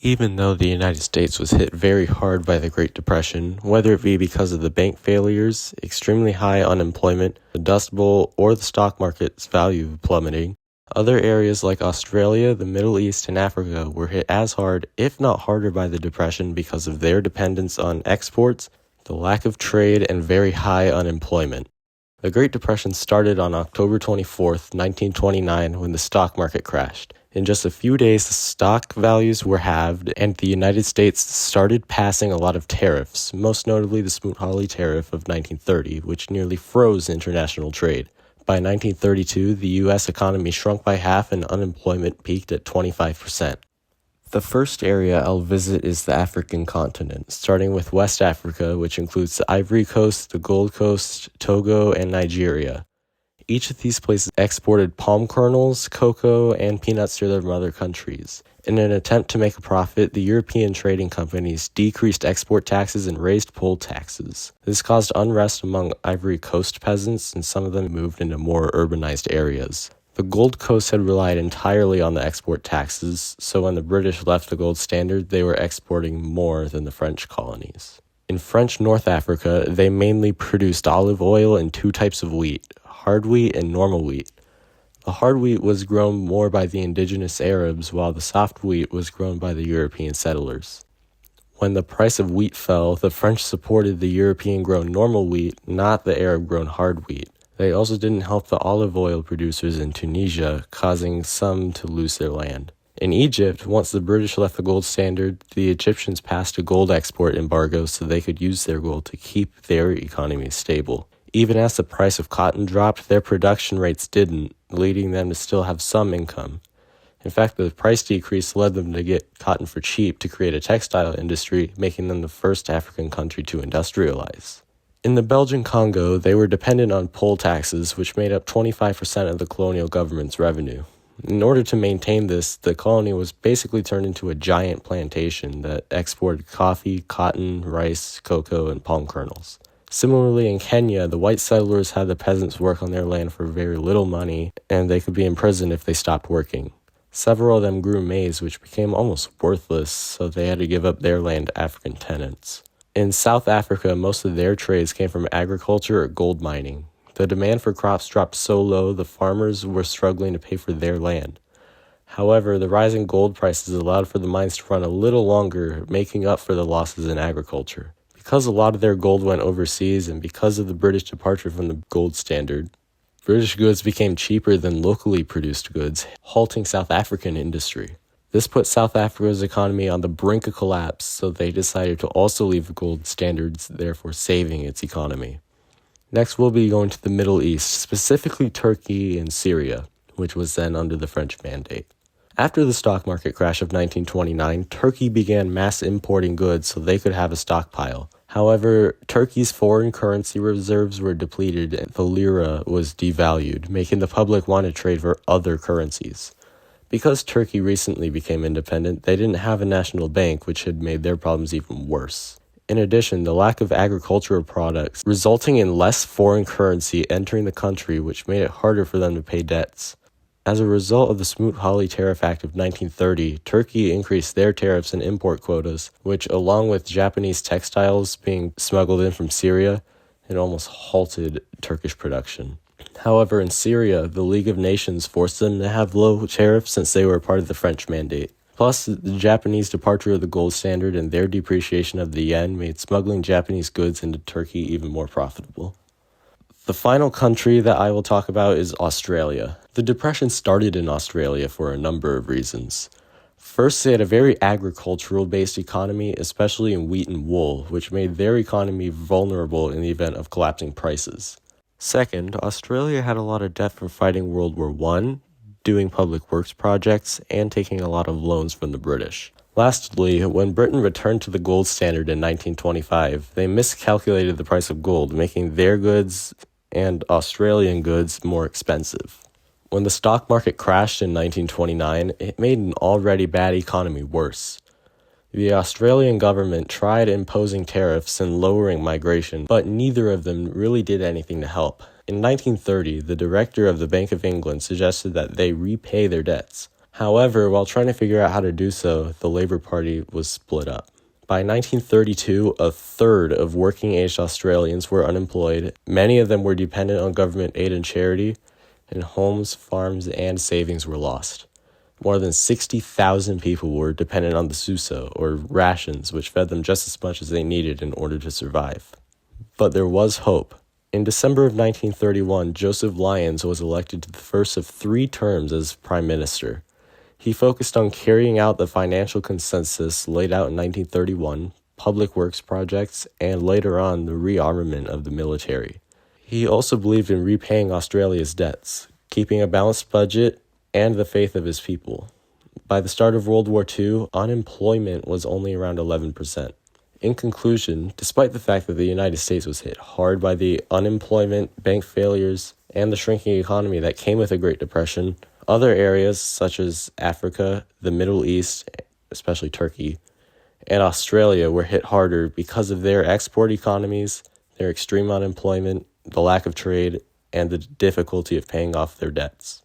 Even though the United States was hit very hard by the Great Depression, whether it be because of the bank failures, extremely high unemployment, the Dust Bowl, or the stock market's value plummeting, other areas like Australia, the Middle East, and Africa were hit as hard, if not harder, by the Depression because of their dependence on exports, the lack of trade, and very high unemployment. The Great Depression started on October 24th, 1929, when the stock market crashed. In just a few days, the stock values were halved, and the United States started passing a lot of tariffs, most notably the Smoot-Hawley Tariff of 1930, which nearly froze international trade. By 1932, the U.S. economy shrunk by half and unemployment peaked at 25%. The first area I'll visit is the African continent, starting with West Africa, which includes the Ivory Coast, the Gold Coast, Togo, and Nigeria. Each of these places exported palm kernels, cocoa, and peanuts to their mother countries. In an attempt to make a profit, the European trading companies decreased export taxes and raised poll taxes. This caused unrest among Ivory Coast peasants, and some of them moved into more urbanized areas. The Gold Coast had relied entirely on the export taxes, so when the British left the gold standard, they were exporting more than the French colonies. In French North Africa, they mainly produced olive oil and two types of wheat, hard wheat and normal wheat. The hard wheat was grown more by the indigenous Arabs, while the soft wheat was grown by the European settlers. When the price of wheat fell, the French supported the European-grown normal wheat, not the Arab-grown hard wheat. They also didn't help the olive oil producers in Tunisia, causing some to lose their land. In Egypt, once the British left the gold standard, the Egyptians passed a gold export embargo so they could use their gold to keep their economy stable. Even as the price of cotton dropped, their production rates didn't, leading them to still have some income. In fact, the price decrease led them to get cotton for cheap to create a textile industry, making them the first African country to industrialize. In the Belgian Congo, they were dependent on poll taxes, which made up 25% of the colonial government's revenue. In order to maintain this, the colony was basically turned into a giant plantation that exported coffee, cotton, rice, cocoa, and palm kernels. Similarly, in Kenya, the white settlers had the peasants work on their land for very little money, and they could be imprisoned if they stopped working. Several of them grew maize, which became almost worthless, so they had to give up their land to African tenants. In South Africa, most of their trades came from agriculture or gold mining. The demand for crops dropped so low, the farmers were struggling to pay for their land. However, the rising gold prices allowed for the mines to run a little longer, making up for the losses in agriculture. Because a lot of their gold went overseas and because of the British departure from the gold standard, British goods became cheaper than locally produced goods, halting South African industry. This put South Africa's economy on the brink of collapse, so they decided to also leave the gold standards, therefore saving its economy. Next, we'll be going to the Middle East, specifically Turkey and Syria, which was then under the French mandate. After the stock market crash of 1929, Turkey began mass importing goods so they could have a stockpile. However, Turkey's foreign currency reserves were depleted and the lira was devalued, making the public want to trade for other currencies. Because Turkey recently became independent, they didn't have a national bank, which had made their problems even worse. In addition, the lack of agricultural products, resulting in less foreign currency entering the country, which made it harder for them to pay debts. As a result of the Smoot-Hawley Tariff Act of 1930, Turkey increased their tariffs and import quotas, which, along with Japanese textiles being smuggled in from Syria, it almost halted Turkish production. However, in Syria, the League of Nations forced them to have low tariffs since they were part of the French mandate. Plus, the Japanese departure of the gold standard and their depreciation of the yen made smuggling Japanese goods into Turkey even more profitable. The final country that I will talk about is Australia. The Depression started in Australia for a number of reasons. First, they had a very agricultural-based economy, especially in wheat and wool, which made their economy vulnerable in the event of collapsing prices. Second, Australia had a lot of debt from fighting World War I, doing public works projects, and taking a lot of loans from the British. Lastly, when Britain returned to the gold standard in 1925, they miscalculated the price of gold, making their goods and Australian goods more expensive. When the stock market crashed in 1929, it made an already bad economy worse. The Australian government tried imposing tariffs and lowering migration, but neither of them really did anything to help. In 1930, the director of the Bank of England suggested that they repay their debts. However, while trying to figure out how to do so, the Labour Party was split up. By 1932, a third of working-aged Australians were unemployed. Many of them were dependent on government aid and charity, and homes, farms, and savings were lost. More than 60,000 people were dependent on the SUSO, or rations, which fed them just as much as they needed in order to survive. But there was hope. In December of 1931, Joseph Lyons was elected to the first of 3 terms as Prime Minister. He focused on carrying out the financial consensus laid out in 1931, public works projects, and later on the rearmament of the military. He also believed in repaying Australia's debts, keeping a balanced budget, and the faith of his people. By the start of World War II, unemployment was only around 11%. In conclusion, despite the fact that the United States was hit hard by the unemployment, bank failures, and the shrinking economy that came with the Great Depression, other areas such as Africa, the Middle East, especially Turkey, and Australia were hit harder because of their export economies, their extreme unemployment, the lack of trade, and the difficulty of paying off their debts.